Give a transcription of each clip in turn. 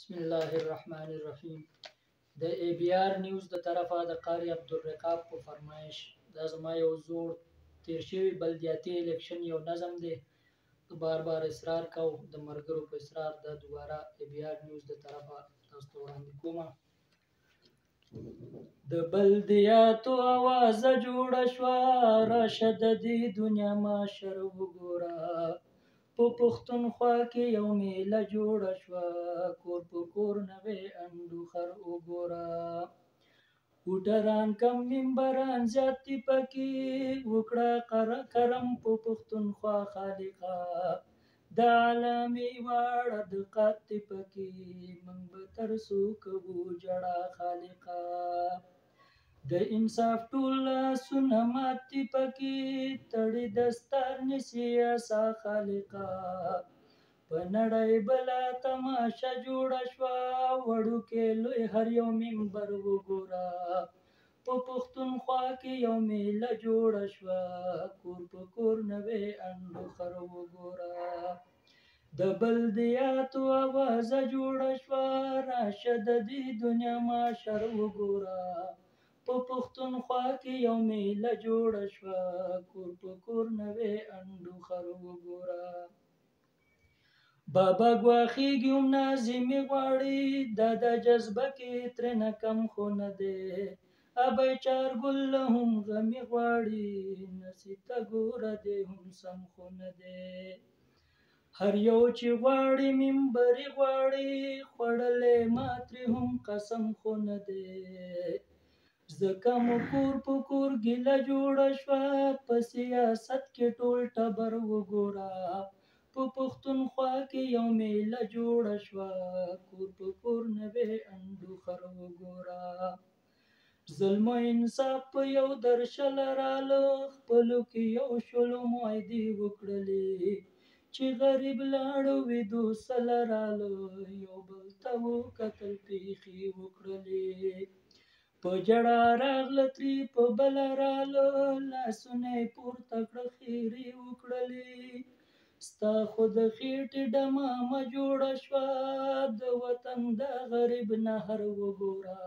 بسم الله الرحمن الرحیم. د ای بی آر نیوز د طرفه د قاری عبدالرقاب په فرمایش دا زما یو زوړ تیر شوی بلدیاتي الیکشن یو نظم دی. بار بار اصرار کو د مرګرو په اصرار د دوباره ای بی آر نیوز د طرفه تاسو ته وړاندې کومه. د بلدیاتو اوازه جوړه شوه، راشه د دې دنیا معاشر وګوره. په پښتونخوا کې یو میله جوړه شوه، کور په کور نوی انډوخر وګوره. ووټران کم ممبران زیات دي پکې، وکړه کرم په پښتونخوا خالقه. د عالمي واړه دقت دي پکې، موږ به تر څو کوو جړه خالقه. د انصاف ټول لاسونه مات دي پکې، تړي دستار نیسي عصا خالقه. په نړۍ بله تماشه جوړه شوه، وړوکی لوی هر یو ممبر وګوره. په پښتونخوا کې یو میله جوړه شوه، کور په کور نوی انډوخر وګوره. د بلدیاتو اوازه جوړه شوه، راشه د دې دنیا معاشر وګوره. په پښتونخوا کې یو میله جوړه شوه، کور په کور نوی انډوخر وګوره. بابا ګواخیږي هم نازمې غواړي، دا د جذبه کې ترېنه کم خو نه دی. ابی چارګل هم غمې غواړي، نسي ته ګوره دی هم سم خو نه دی. هر یو چې غواړي ممبري غواړي، خوړلی ما ترې هم قسم خو نه دی. ځکه مو کور په کور ګیله جوړه شوه، په سیاست کې ټول ټبر وګوره. په پښتونخوا کې یو میله جوړه شوه، کور په کور نوی انډوخر وګوره. ظلم و انصاف په یو درشله راله، خپلو کې یو شلو معاهدې وکړلې. چې غریب لاړو ویدو سله راله، یو بل ته وکتل پیښې وکړلې. په ژړا راغله ترې په بله راله، لاسونه یې پورته کړه ښېرې وکړلې. ستا خو د خېټې ډمامه جوړه شوه، د وطن د غریب نهر وګوره.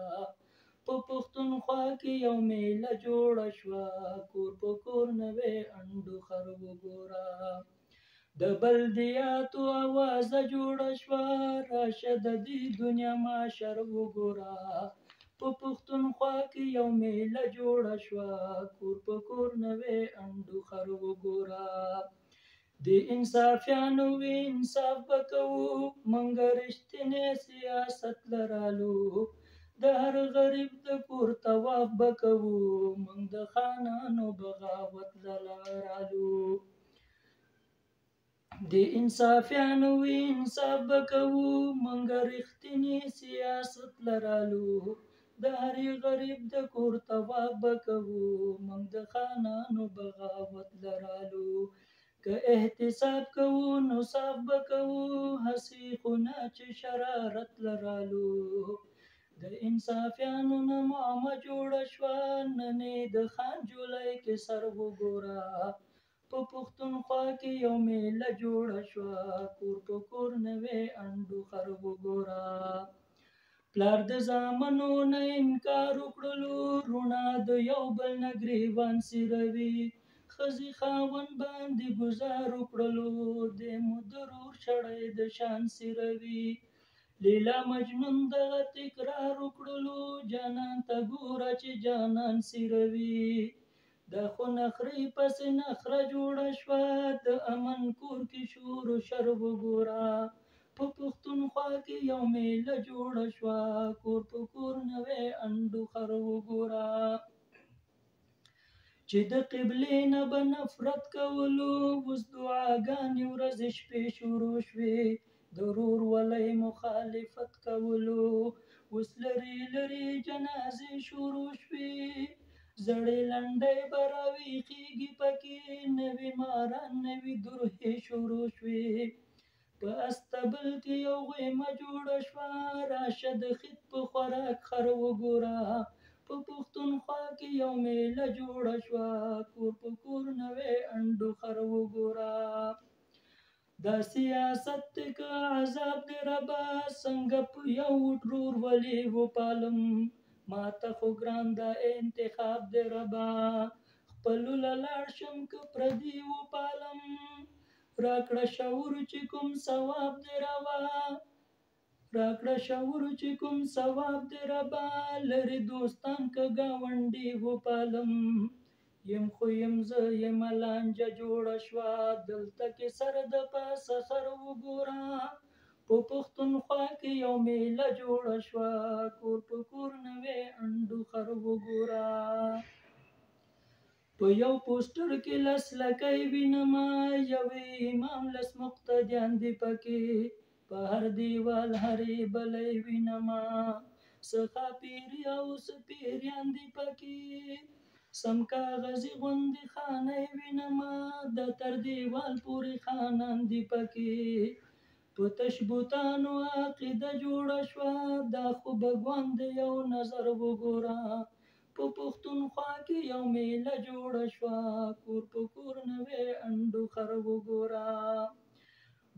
په پښتونخوا کې یو میله جوړه شوه، کور په کور نوی انډوخر وګوره. د بلدیاتو اوازه جوړه شوه، راشه د دې دنیا معاشر وګوره. په پښتونخوا کې یو میله جوړه شوه، کور په کور نوی انډوخر وګوره. د انصافیانو وی انصاف به کوو، موږ رښتینی سیاست لرالو. د هر غریب د کور طواف به کوو، موږ د خانانو بغاوت لرالو. د انصافیانو وی انصاف به کوو، موږ رښتینی سیاست لرالو. د هر غریب د کور طواف به کوو، موږ د خانانو بغاوت لرالو. که احتساب کوو نو صاف به کوو، هسې خو نه چې شرارت لرالو. د انصافیانو نه معامه جوړه شوه، نن یې د خان جولای کې سر وګوره. په پښتونخوا کې یو میله جوړه شوه، کور په کور نوی انډوخر وګوره. پلار د زامنو نه انکار وکړلو، روڼا د یو بل نه ګریوان سیروي. ښځې خاوند باندې ګزار وکړلو، دی مو د رور شړی د شان سیروي. لیلا مجنون دغه تکرار وکړلو، جانان ته ګوره چې جانان سیروي. دا خو نخرې پسې نخره جوړه شوه، د امن کور کې شور و شر وګوره. په پښتونخوا کې یو میله جوړه شوه، کور په کور نوی انډوخر وګوره. چې د قبلې نه به نفرت کولو، اوس دعاګانې ورځې شپې شروع شوې. د ورورولۍ مخالفت کولو، اوس لرې لرې جنازې شروع شوې. زړې لنډۍ به راویښېږي پکې، نوي ماران نوي درهې شروع شوې. په استبل کې یو غیمه جوړه شوه، راشه د خید په خوراک خر وګوره. په پښتونخوا کې یو میله جوړه شوه، کور په کور نوی انډوخر وګوره. دا سیاست دی که عذاب دی ربا څنګه په یو ورورولي وپالم ماته خو ګران دا انتخاب دی ربا خپلو له لاړ شم که پردي وپالم راکړه شعور چې کوم ثواب دی روا راکړه شعور چې کوم ثواب دی ربا لري دوستان که ګاونډي وپالم یم خو یم زه یم لانجه جوړه شوه دلته کې سر د پاسه خر وګوره په پښتونخوا کې یو میله جوړه شوه کور په کور نوی انډو خر وګوره په یو پوسټر کې لس لکۍ وینمه یوې امام لس مقتدیان دي پکې په هر دیوال هرې بلۍ وینمه څه ښاپیري او څه پیریان دي پکې سم کاغذي غوندې خانۍ وینمه د تر دیوال پورې خانان دي پکې په تش بوتانو عقیده جوړه شوه دا خو بګوان د یو نظر وګوره په پښتونخوا کې یو میله جوړه شوه کور په کور نوی انډو خر وګوره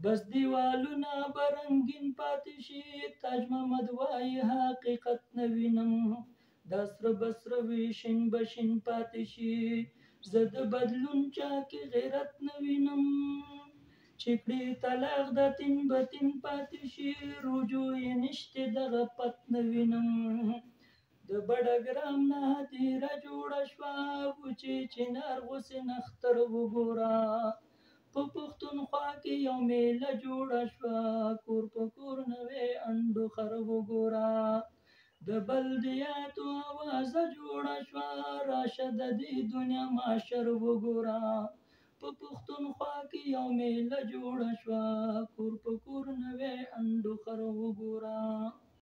بس دیوالونه به رنګین پاتې شي تاج محمد وایي حقیقت نه وینم دا سره به سره وي شین به شین پاتې شي زه د بدلون چا کې غیرت نه وینم چې کړي طلاق د تین به تین پاتې شي رجوع یې نشته دغه پت نه وینم د بډګرام نه هدیره جوړه شوه وچې چنار غوڅې نختر وګوره په پښتونخوا کې یو میله جوړه شوه کور په کور نوی انډو خر وګوره د بلدیاتو اوازه جوړه شوه راشه د دې دنیا معاشر وګوره په پښتونخوا کې یو میله جوړه شوه کور په کور نوی انډو خر وګوره